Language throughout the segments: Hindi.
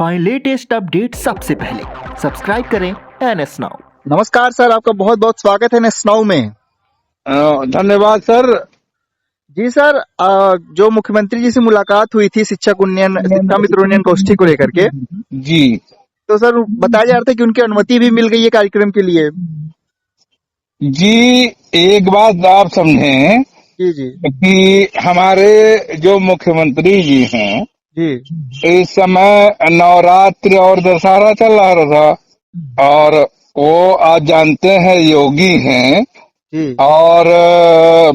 पाएं लेटेस्ट अपडेट सबसे पहले। सब्सक्राइब करें एनएस नाउ। नमस्कार सर, आपका बहुत बहुत स्वागत है एनएस नाउ में। धन्यवाद सर। जी सर, जो मुख्यमंत्री जी से मुलाकात हुई थी शिक्षा मित्र उन्नयन गोष्ठी को लेकर के, जी तो सर बताया जा रहा था कि उनकी अनुमति भी मिल गई है कार्यक्रम के लिए। जी, एक बात आप समझें जी जी कि हमारे जो मुख्यमंत्री जी हैं, जी इस समय नवरात्र और दशहरा चल रहा था और वो आज जानते हैं योगी हैं जी और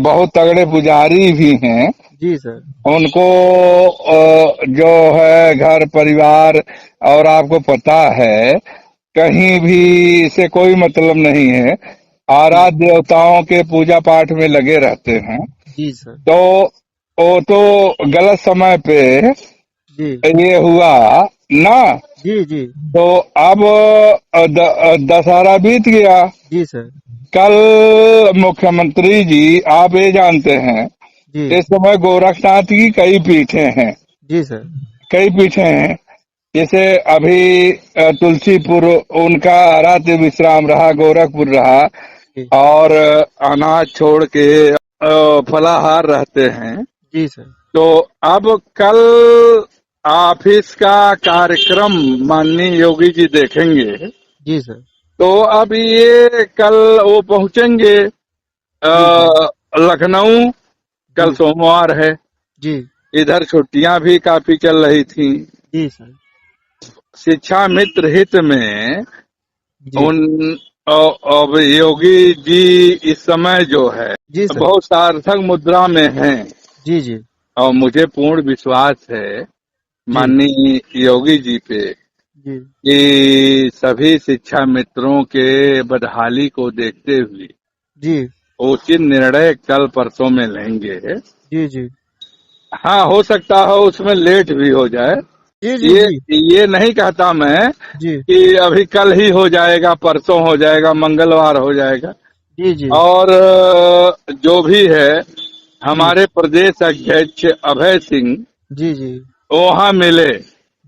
बहुत तगड़े पुजारी भी हैं। जी सर। उनको जो है घर परिवार और आपको पता है कहीं भी से कोई मतलब नहीं है, आराध्य देवताओं के पूजा पाठ में लगे रहते हैं। जी सर। तो वो तो गलत समय पे जी ये हुआ ना। जी जी तो अब दशहरा बीत गया। जी सर। कल मुख्यमंत्री जी, आप ये जानते हैं जी इस समय गोरखनाथ की कई पीठें हैं, जी सर। कई पीठें हैं। जैसे अभी तुलसीपुर उनका रात्रि विश्राम रहा, गोरखपुर रहा जी और अनाज छोड़ के फलाहार रहते हैं। जी सर। तो अब कल ऑफिस का कार्यक्रम माननीय योगी जी देखेंगे। जी सर। तो अब ये कल वो पहुंचेंगे लखनऊ। कल जी सोमवार है, जी इधर छुट्टियां भी काफी चल रही थी। जी सर। शिक्षा मित्र हित में जी उन अब योगी जी इस समय जो है जी सर। बहुत सार्थक मुद्रा में हैं जी जी और मुझे पूर्ण विश्वास है जी माननीय योगी जी पे जी कि सभी शिक्षा मित्रों के बदहाली को देखते हुए जी उचित निर्णय कल परसों में लेंगे। जी जी हाँ, हो सकता है उसमें लेट भी हो जाए। जी जी ये जी ये नहीं कहता मैं जी कि अभी कल ही हो जाएगा, परसों हो जाएगा, मंगलवार हो जाएगा। जी जी और जो भी है जी हमारे प्रदेश अध्यक्ष अभय सिंह जी जी वहाँ मिले।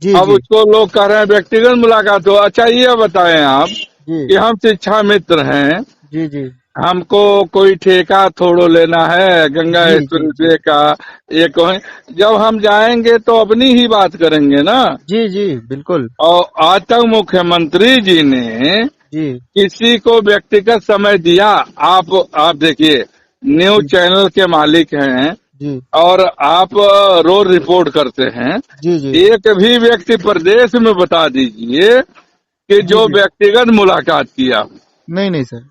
जी अब जी उसको लोग कह रहे हैं व्यक्तिगत मुलाकात हो। अच्छा ये बताएं आप जी कि हम शिक्षा मित्र हैं, जी जी हमको कोई ठेका थोड़ो लेना है गंगा जी जी जी एक्सप्रेसवे का। ये कहें जब हम जाएंगे तो अपनी ही बात करेंगे ना। जी जी बिल्कुल। और आज तक मुख्यमंत्री जी ने जी किसी को व्यक्तिगत समय दिया? आप देखिए, न्यूज जी चैनल के मालिक हैं जी और आप रोज रिपोर्ट करते हैं। जी जी एक भी व्यक्ति प्रदेश में बता दीजिए कि जी जो जी व्यक्तिगत मुलाकात किया। नहीं नहीं सर।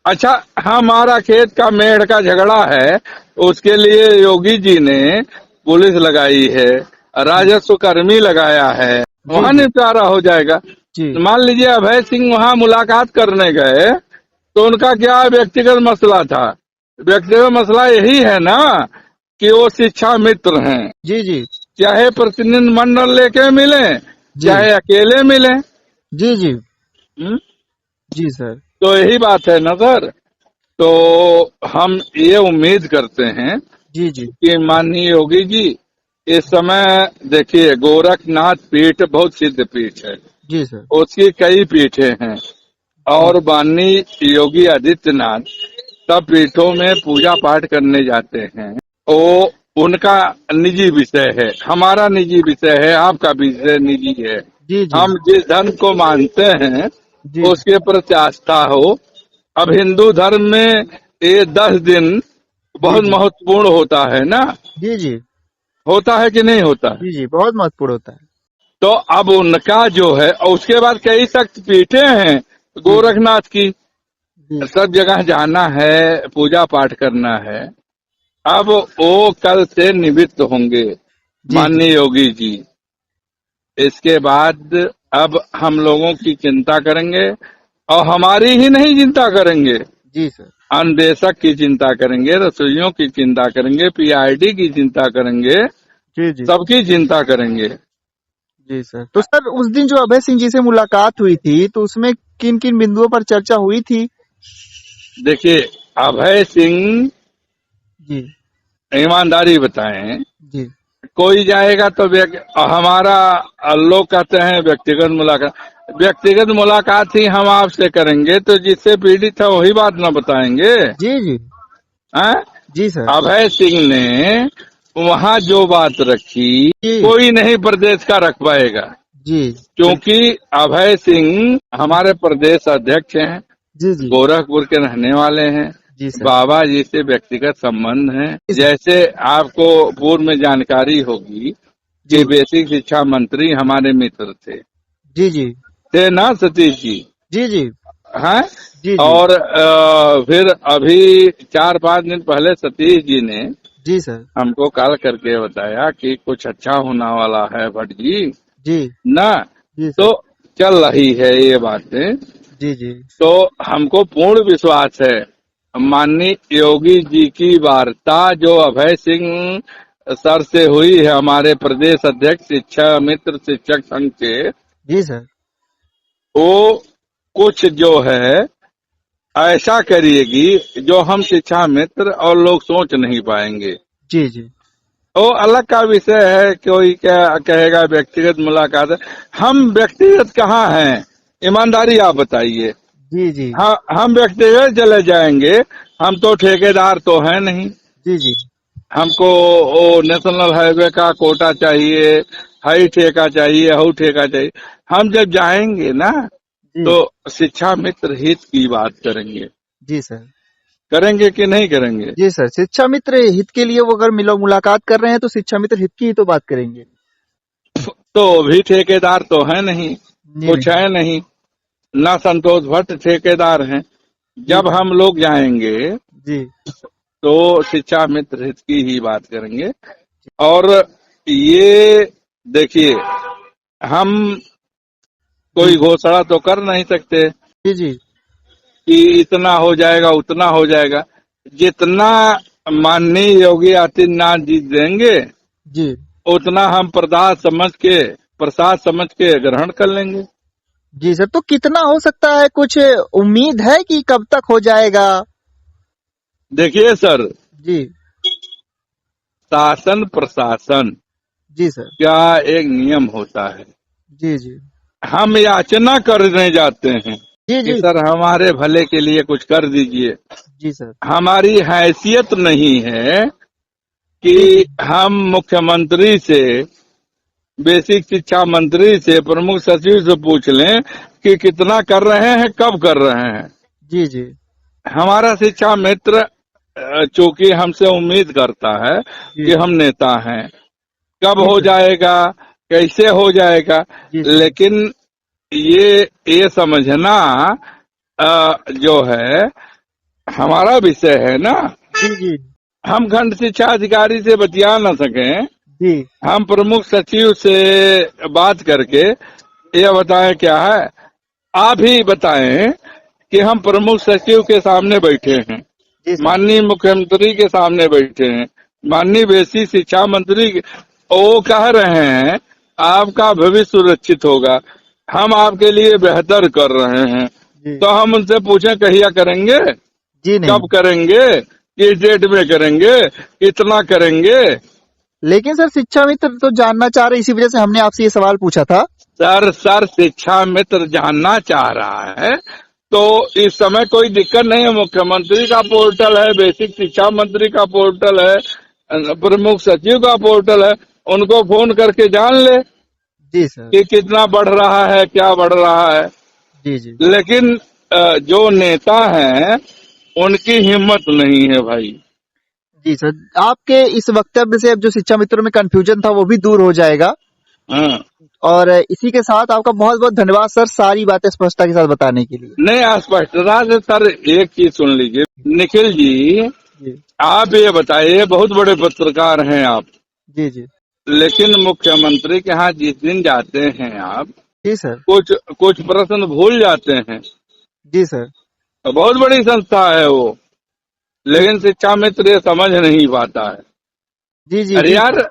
अच्छा, हमारा खेत का मेढ़ का झगड़ा है, उसके लिए योगी जी ने पुलिस लगाई है, जी राजस्व कर्मी लगाया है, जी वहां जी निपटारा हो जाएगा। जी मान लीजिए अभय सिंह वहां मुलाकात करने गए तो उनका क्या व्यक्तिगत मसला था? व्यक्तिगत मसला यही है ना कि वो शिक्षा मित्र हैं, जी जी चाहे प्रतिनिधि मंडल लेके मिले जी चाहे अकेले मिले। जी जी हम्म? जी सर। तो यही बात है ना सर। तो हम ये उम्मीद करते हैं जी जी कि माननीय योगी जी इस समय देखिए, गोरखनाथ पीठ बहुत सिद्ध पीठ है, जी सर। उसकी कई पीठें हैं जी और माननीय योगी आदित्यनाथ सब पीठों में पूजा पाठ करने जाते हैं। वो उनका निजी विषय है, हमारा निजी विषय है, आपका विषय निजी है। जी जी हम जिस धर्म को मानते हैं जी उसके प्रति आस्था हो। अब हिंदू धर्म में ये 10 दिन जी बहुत जी महत्वपूर्ण होता है ना, जी जी होता है कि नहीं होता है? जी जी बहुत महत्वपूर्ण होता है। तो अब उनका जो है, और उसके बाद कई शक्ति पीठें हैं जी जी गोरखनाथ की, जी सब जगह जाना है, पूजा पाठ करना है। अब वो कल से निवृत्त होंगे जी जी माननीय योगी जी। इसके बाद अब हम लोगों की चिंता करेंगे और हमारी ही नहीं चिंता करेंगे, जी सर। अन्वेषक की चिंता करेंगे, रसोइयों की चिंता करेंगे, पीआईडी की चिंता करेंगे, जी जी सबकी चिंता करेंगे। जी सर। तो सर उस दिन जो अभय सिंह जी से मुलाकात हुई थी तो उसमें किन किन बिंदुओं पर चर्चा हुई थी? देखिए, अभय सिंह जी ईमानदारी बताएं, जी कोई जाएगा तो हमारा लोग कहते हैं व्यक्तिगत मुलाकात। व्यक्तिगत मुलाकात ही हम आपसे करेंगे तो जिससे पीड़ित है वही बात ना बताएंगे। जी जी हैं? जी सर। अभय सिंह ने वहाँ जो बात रखी जी कोई नहीं प्रदेश का रख पाएगा, जी क्योंकि अभय सिंह हमारे प्रदेश अध्यक्ष हैं, जी जी गोरखपुर के रहने वाले हैं, जी सर। बाबा जी से व्यक्तिगत संबंध है। जैसे आपको पूर्व में जानकारी होगी कि जी बेसिक शिक्षा मंत्री हमारे मित्र थे जी जी थे ना सतीश जी? जी जी हैं? जी जी और फिर अभी 4-5 दिन पहले सतीश जी ने जी सर। हमको कॉल करके बताया कि कुछ अच्छा होने वाला है भट्ट जी जी ना। जी तो सर। चल रही है ये बातें, जी जी तो हमको पूर्ण विश्वास है माननीय योगी जी की वार्ता जो अभय सिंह सर से हुई है, हमारे प्रदेश अध्यक्ष शिक्षा मित्र शिक्षक संघ के, जी सर। वो कुछ जो है ऐसा करिएगी जो हम शिक्षा मित्र और लोग सोच नहीं पाएंगे। जी जी वो अलग का विषय है, कोई क्या कहेगा व्यक्तिगत मुलाकात है। हम व्यक्तिगत कहाँ हैं, ईमानदारी आप बताइए। जी जी हाँ, हम व्यक्तिगत चले जाएंगे, हम तो ठेकेदार तो हैं नहीं। जी जी हमको वो नेशनल हाईवे का कोटा चाहिए, हाई ठेका चाहिए, हाउ ठेका चाहिए। हम जब जाएंगे ना जी तो शिक्षा मित्र हित की बात करेंगे। जी सर। करेंगे कि नहीं करेंगे? जी सर, शिक्षा मित्र हित के लिए वो अगर मिलो मुलाकात कर रहे हैं तो शिक्षा मित्र हित की ही तो बात करेंगे। तो भी ठेकेदार तो है नहीं, जी कुछ नहीं। है नहीं ना। संतोष भट्ट ठेकेदार हैं। जी जब हम लोग जाएंगे जी तो शिक्षा मित्र हित की ही बात करेंगे। और ये देखिए, हम कोई घोषणा तो कर नहीं सकते जी जी कि इतना हो जाएगा उतना हो जाएगा। जितना माननीय योगी आदित्यनाथ जी देंगे जी उतना हम प्रसाद समझ के ग्रहण कर लेंगे। जी सर। तो कितना हो सकता है, कुछ उम्मीद है कि कब तक हो जाएगा? देखिए सर, जी शासन प्रशासन जी सर। का एक नियम होता है। जी जी हम याचना करने जाते हैं जी कि जी सर हमारे भले के लिए कुछ कर दीजिए। जी सर। हमारी हैसियत नहीं है कि हम मुख्यमंत्री से, बेसिक शिक्षा मंत्री से, प्रमुख सचिव से पूछ लें कि कितना कर रहे हैं, कब कर रहे हैं। जी जी हमारा शिक्षा मित्र चूंकि हमसे उम्मीद करता है जी कि हम नेता हैं, कब जी हो सर। जाएगा, कैसे हो जाएगा। जी सर। लेकिन ये समझना जो है हमारा विषय है ना। जी जी हम खंड शिक्षा अधिकारी से बतिया न सकें, जी हम प्रमुख सचिव से बात करके ये बताएं क्या है। आप ही बताएं कि हम प्रमुख सचिव के सामने बैठे हैं, जी सर। माननीय मुख्यमंत्री के सामने बैठे हैं, माननीय बेसिक शिक्षा मंत्री वो कह रहे हैं आपका भविष्य सुरक्षित होगा, हम आपके लिए बेहतर कर रहे हैं। जी तो हम उनसे पूछें कहिया करेंगे, जी नहीं। कब करेंगे, किस डेट में करेंगे, कितना करेंगे। लेकिन सर शिक्षा मित्र तो जानना चाह रहे, इसी वजह से हमने आपसे ये सवाल पूछा था। सर शिक्षा मित्र जानना चाह रहा है तो इस समय कोई दिक्कत नहीं है। मुख्यमंत्री का पोर्टल है, बेसिक शिक्षा मंत्री का पोर्टल है, प्रमुख सचिव का पोर्टल है, उनको फोन करके जान ले जी सर। कि कितना बढ़ रहा है, क्या बढ़ रहा है। जी जी लेकिन जो नेता हैं उनकी हिम्मत नहीं है भाई। जी सर। आपके इस वक्तव्य से अब जो शिक्षा मित्रों में कंफ्यूजन था वो भी दूर हो जाएगा। हाँ, और इसी के साथ आपका बहुत बहुत धन्यवाद सर, सारी बातें स्पष्टता के साथ बताने के लिए। नहीं स्पष्टता से सर एक चीज सुन लीजिए निखिल जी, जी आप ये बताइए, बहुत बड़े पत्रकार हैं आप, जी जी लेकिन मुख्यमंत्री के यहाँ जिस दिन जाते हैं आप, जी सर। कुछ प्रश्न भूल जाते हैं। जी सर। बहुत बड़ी संस्था है वो, लेकिन शिक्षा मित्र ये समझ नहीं पाता है। जी जी अरे जी यार,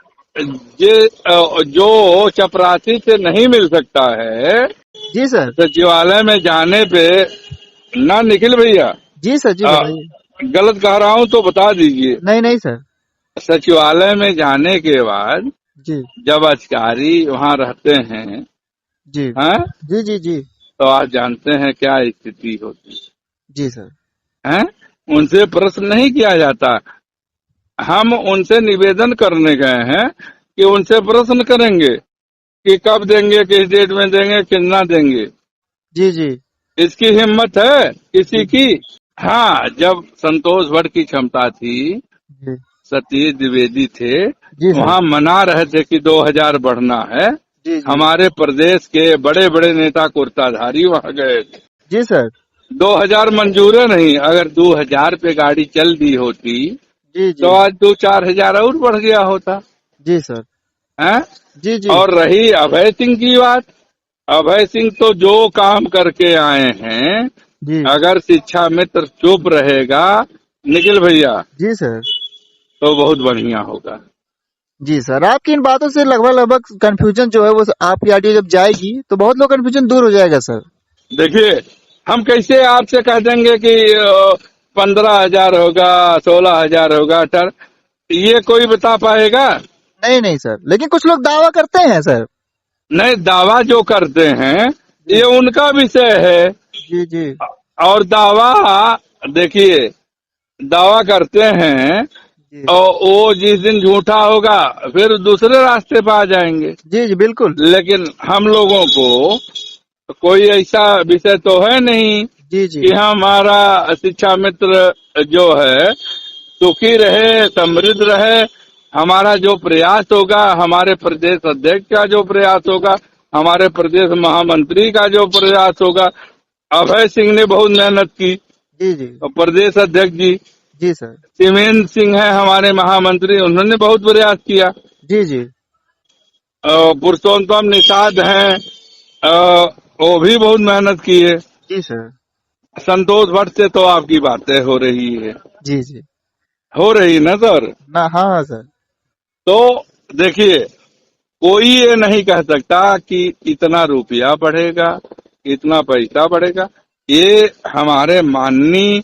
जो चपरासी से नहीं मिल सकता है जी सर। सचिवालय में जाने पे, ना निखिल भैया, जी सर। जी बताइए। गलत कह रहा हूँ तो बता दीजिए। नहीं नहीं सर। सचिवालय में जाने के बाद जी जब अधिकारी वहाँ रहते हैं, जी हैं, जी जी जी तो आप जानते हैं क्या स्थिति होती जी सर। है। उनसे प्रश्न नहीं किया जाता। हम उनसे निवेदन करने गए हैं कि उनसे प्रश्न करेंगे कि कब देंगे, किस डेट में देंगे, कितना देंगे। जी जी इसकी हिम्मत है किसी की? हाँ, जब संतोष भट्ट की क्षमता थी, जी सतीश द्विवेदी थे, जी सर। वहाँ मना रहे थे कि 2000 बढ़ना है। जी जी हमारे प्रदेश के बड़े बड़े नेता कुर्ताधारी वहाँ गए थे। जी सर। 2000 मंजूर नहीं, अगर 2000 पे गाड़ी चल दी होती जी तो जी आज 2-4 हजार और बढ़ गया होता जी सर। है। जी जी और रही अभय सिंह की बात, अभय सिंह तो जो काम करके आए हैं, जी अगर शिक्षा मित्र चुप रहेगा निखिल भैया, जी सर। तो बहुत बढ़िया होगा। जी सर, आपकी इन बातों से लगभग लगभग कंफ्यूजन जो है वो आपकी ऑडियो जब जाएगी तो बहुत लोग कंफ्यूजन दूर हो जाएगा सर। देखिए, हम कैसे आपसे कह देंगे कि 15,000 होगा, 16,000 होगा, ये कोई बता पाएगा? नहीं नहीं सर, लेकिन कुछ लोग दावा करते हैं सर। नहीं, दावा जो करते हैं ये उनका विषय है। जी जी और दावा, देखिए, दावा करते हैं जी और वो जिस दिन झूठा होगा फिर दूसरे रास्ते पर आ जाएंगे। जी जी बिल्कुल। लेकिन हम लोगों को कोई ऐसा विषय तो है नहीं जी जी कि हमारा शिक्षा मित्र जो है सुखी रहे, समृद्ध रहे। हमारा जो प्रयास होगा, हमारे प्रदेश अध्यक्ष का जो प्रयास होगा, हमारे प्रदेश महामंत्री का जो प्रयास होगा, अभय सिंह ने बहुत मेहनत की, जी जी और प्रदेश अध्यक्ष जी जी सर। शिवेंद्र सिंह है हमारे महामंत्री, उन्होंने बहुत प्रयास किया। जी जी पुरुषोत्तम निषाद हैं, वो भी बहुत मेहनत की है। जी सर। संतोष भट्ट से तो आपकी बातें हो रही है, जी जी हो रही ना सर? ना, हाँ हाँ सर। तो देखिए, कोई ये नहीं कह सकता कि इतना रुपया बढ़ेगा, इतना पैसा बढ़ेगा। ये हमारे माननीय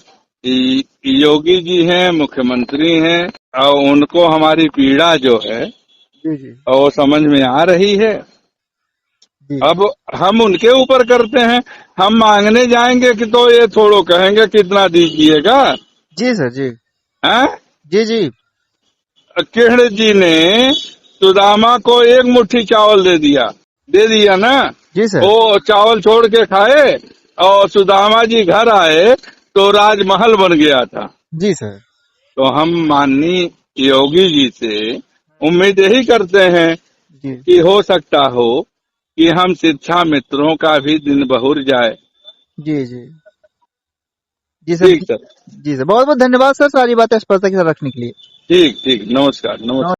योगी जी हैं, मुख्यमंत्री हैं, और उनको हमारी पीड़ा जो है जी जी वो समझ में आ रही है। जी अब हम उनके ऊपर करते हैं, हम मांगने जाएंगे कि तो ये थोड़ो कहेंगे कितना दीजिएगा, जी सर। जी हैं? जी जी किरण जी ने सुदामा को एक मुट्ठी चावल दे दिया ना। जी सर। वो चावल छोड़ के खाए और सुदामा जी घर आए तो राजमहल बन गया था। जी सर। तो हम माननीय योगी जी से उम्मीद यही करते हैं जी कि हो सकता हो कि हम शिक्षा मित्रों का भी दिन बहुर जाए। जी जी जी सर। ठीक सर, जी सर, बहुत बहुत धन्यवाद सर सारी बातें स्पष्टता के साथ रखने के लिए। ठीक ठीक, नमस्कार नमस्कार।